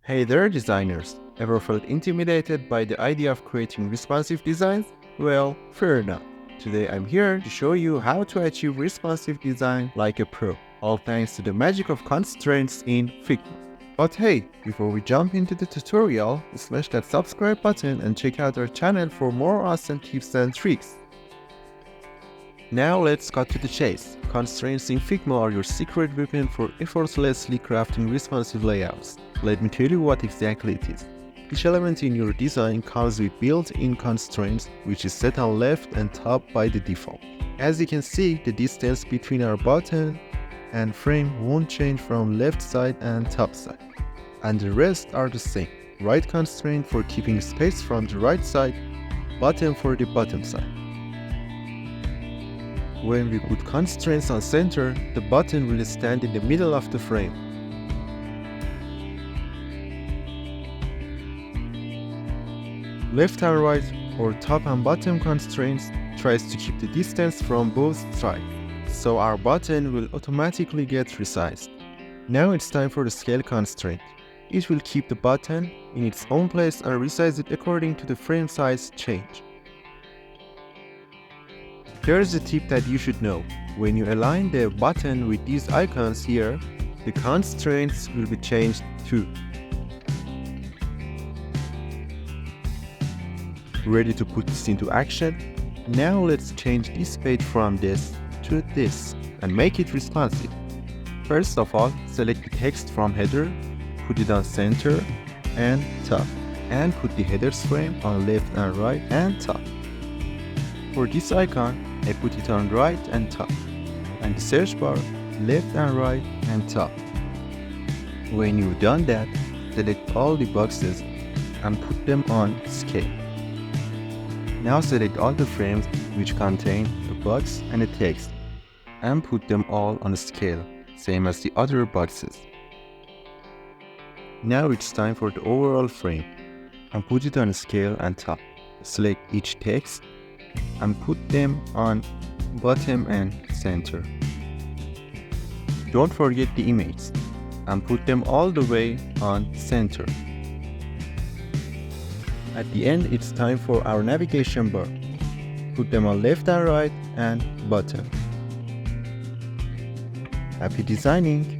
Hey there, designers! Ever felt intimidated by the idea of creating responsive designs? Well, fair enough. Today I'm here to show you how to achieve responsive design like a pro, all thanks to the magic of constraints in Figma. But hey, before we jump into the tutorial, smash that subscribe button and check out our channel for more awesome tips and tricks. Now let's cut to the chase. Constraints in Figma are your secret weapon for effortlessly crafting responsive layouts. Let me tell you what exactly it is. Each element in your design comes with built-in constraints, which is set on left and top by the default. As you can see, the distance between our button and frame won't change from left side and top side. And the rest are the same. Right constraint for keeping space from the right side, bottom for the bottom side. When we put constraints on center, the button will stand in the middle of the frame. Left and right or top and bottom constraints tries to keep the distance from both sides, so our button will automatically get resized. Now it's time for the scale constraint. It will keep the button in its own place and resize it according to the frame size change. Here's a tip that you should know. When you align the button with these icons here, the constraints will be changed too. Ready to put this into action? Now let's change this page from this to this and make it responsive. First of all, select the text from header, put it on center and top, and put the header's frame on left and right and top. For this icon, I put it on right and top, and the search bar left and right and top. When you've done that, select all the boxes and put them on scale. Now select all the frames which contain the box and the text and put them all on a scale, same as the other boxes. Now it's time for the overall frame and put it on a scale and top. Select each text and put them on bottom and center. Don't forget the images and put them all the way on center. At the end, it's time for our navigation bar. Put them on left and right and bottom. Happy designing!